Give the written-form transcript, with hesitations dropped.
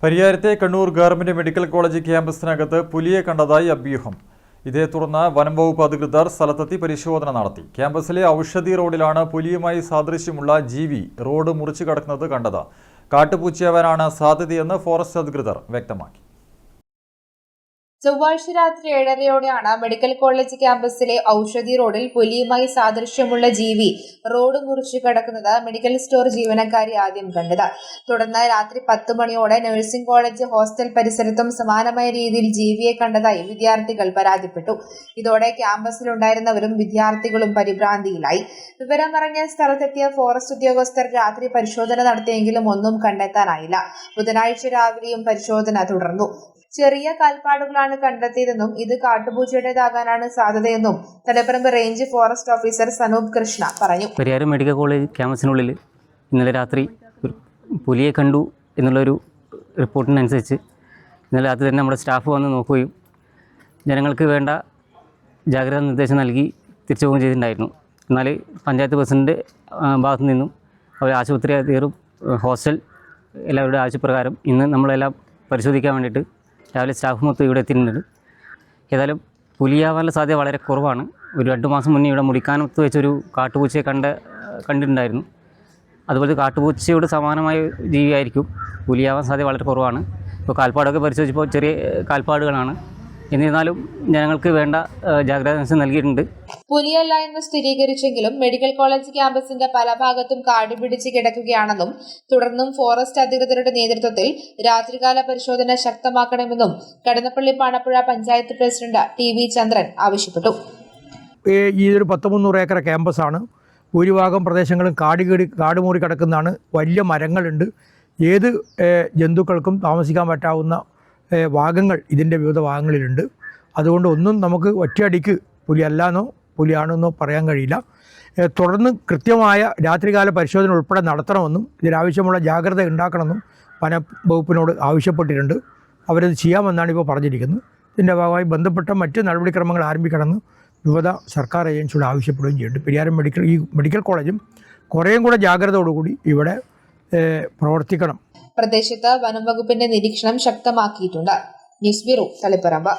പരിയാരത്തെ Kannur government medical college ക്യാമ്പസിനകത്ത് പുലിയെ കണ്ടതായി അഭ്യൂഹം. ഇതേ തുടർന്ന് വനം വകുപ്പ് അധികൃതർ സ്ഥലത്തെത്തി പരിശോധന നടത്തി. ക്യാമ്പസിലെ ഔഷധി റോഡിലാണ് പുലിയുമായി സാദൃശ്യമുള്ള ജീവി റോഡ് മുറിച്ചു കടക്കുന്നത് കണ്ടത്. കാട്ടുപൂച്ചയാവാനാണ് സാധ്യതയെന്ന് ഫോറസ്റ്റ് അധികൃതർ വ്യക്തമാക്കി. ചൊവ്വാഴ്ച രാത്രി 7:30യോടെയാണ് മെഡിക്കൽ കോളേജ് ക്യാമ്പസിലെ ഔഷധി റോഡിൽ പുലിയുമായി സാദൃശ്യമുള്ള ജീവി റോഡ് മുറിച്ചു കടക്കുന്നത് മെഡിക്കൽ സ്റ്റോർ ജീവനക്കാരി ആദ്യം കണ്ടത്. തുടർന്ന് രാത്രി 10 മണിയോടെ നഴ്സിംഗ് കോളേജ് ഹോസ്റ്റൽ പരിസരത്തും സമാനമായ രീതിയിൽ ജീവിയെ കണ്ടതായി വിദ്യാർത്ഥികൾ പരാതിപ്പെട്ടു. ഇതോടെ ക്യാമ്പസിലുണ്ടായിരുന്നവരും വിദ്യാർത്ഥികളും പരിഭ്രാന്തിയിലായി. വിവരമറിഞ്ഞ സ്ഥലത്തെത്തിയ ഫോറസ്റ്റ് ഉദ്യോഗസ്ഥർ രാത്രി പരിശോധന നടത്തിയെങ്കിലും ഒന്നും കണ്ടെത്താനായില്ല. ബുധനാഴ്ച രാവിലെയും പരിശോധന തുടർന്നു. ചെറിയ കാൽപ്പാടുകളാണ് കണ്ടെത്തിയതെന്നും ഇത് കാട്ടുപൂച്ചയുടേതാകാനാണ് സാധ്യതയെന്നും Taliparamba range forest officer Sanoop Krishna പറഞ്ഞു. പരിയാരം മെഡിക്കൽ കോളേജ് ക്യാമ്പസിനുള്ളിൽ ഇന്നലെ രാത്രി പുലിയെ കണ്ടു എന്നുള്ളൊരു റിപ്പോർട്ടിനനുസരിച്ച് ഇന്നലെ രാത്രി തന്നെ നമ്മുടെ സ്റ്റാഫ് വന്ന് നോക്കുകയും ജനങ്ങൾക്ക് വേണ്ട ജാഗ്രതാ നിർദ്ദേശം നൽകി തിരിച്ചു പോവുകയും ചെയ്തിട്ടുണ്ടായിരുന്നു. എന്നാൽ പഞ്ചായത്ത് പ്രസിഡന്റ് ഭാഗത്തു നിന്നും അവർ ആശുപത്രി അധികൃതരും ഹോസ്റ്റൽ എല്ലാവരുടെ ആവശ്യപ്രകാരം ഇന്ന് നമ്മളെല്ലാം പരിശോധിക്കാൻ വേണ്ടിയിട്ട് രാവിലെ സ്റ്റാഫ് മൊത്തം ഇവിടെ എത്തിയിട്ടുണ്ട്. ഏതായാലും പുലിയാവാനുള്ള സാധ്യത വളരെ കുറവാണ്. ഒരു 2 മാസം മുന്നേ ഇവിടെ മുടിക്കാനത്ത് വെച്ചൊരു കാട്ടുപൂച്ചയെ കണ്ടിട്ടുണ്ടായിരുന്നു. അതുപോലെ കാട്ടുപൂച്ചയോട് സമാനമായ ജീവിയായിരിക്കും. പുലിയാവാൻ സാധ്യത വളരെ കുറവാണ്. ഇപ്പോൾ കാൽപ്പാടൊക്കെ പരിശോധിച്ചപ്പോൾ ചെറിയ കാൽപ്പാടുകളാണ്. എന്നിരുന്നാലും ജനങ്ങൾക്ക് വേണ്ട ജാഗ്രതാ നിർദ്ദേശം നൽകിയിട്ടുണ്ട്. പുലിയല്ല എന്ന് സ്ഥിരീകരിച്ചെങ്കിലും മെഡിക്കൽ കോളേജ് ക്യാമ്പസിന്റെ പല ഭാഗത്തും കാട് പിടിച്ച് കിടക്കുകയാണെന്നും തുടർന്നും ഫോറസ്റ്റ് അധികൃതരുടെ നേതൃത്വത്തിൽ രാത്രികാല പരിശോധന ശക്തമാക്കണമെന്നും കടന്നപ്പള്ളി പാണപ്പുഴ പഞ്ചായത്ത് പ്രസിഡന്റ് TV ചന്ദ്രൻ ആവശ്യപ്പെട്ടു. ഇതൊരു 100-300 ഏക്കർ ക്യാമ്പസാണ്. ഭൂരിഭാഗം പ്രദേശങ്ങളും കാടുമൂറി കിടക്കുന്നതാണ്. വലിയ മരങ്ങളുണ്ട്. ഏത് ജന്തുക്കൾക്കും താമസിക്കാൻ പറ്റാവുന്ന ഭാഗങ്ങൾ ഇതിൻ്റെ വിവിധ ഭാഗങ്ങളിലുണ്ട്. അതുകൊണ്ട് ഒന്നും നമുക്ക് ഒറ്റയടിക്ക് പുലിയല്ലാന്നോ പുലിയാണെന്നോ പറയാൻ കഴിയില്ല. തുടർന്ന് കൃത്യമായ രാത്രികാല പരിശോധന ഉൾപ്പെടെ നടത്തണമെന്നും ഇതിനാവശ്യമുള്ള ജാഗ്രത ഉണ്ടാക്കണമെന്നും വനം വകുപ്പിനോട് ആവശ്യപ്പെട്ടിട്ടുണ്ട്. അവരത് ചെയ്യാമെന്നാണ് ഇപ്പോൾ പറഞ്ഞിരിക്കുന്നത്. ഇതിൻ്റെ ഭാഗമായി ബന്ധപ്പെട്ട മറ്റ് നടപടിക്രമങ്ങൾ ആരംഭിക്കണമെന്ന് വിവിധ സർക്കാർ ഏജൻസികൾ ആവശ്യപ്പെടുകയും ചെയ്യുന്നുണ്ട്. പെരിയാരം മെഡിക്കൽ കോളേജും കുറേയും കൂടെ ജാഗ്രതയോടുകൂടി ഇവിടെ പ്രവർത്തിക്കണം. പ്രദേശത്ത് വനം വകുപ്പിന്റെ നിരീക്ഷണം ശക്തമാക്കിയിട്ടുണ്ട്. News bureau Taliparamba.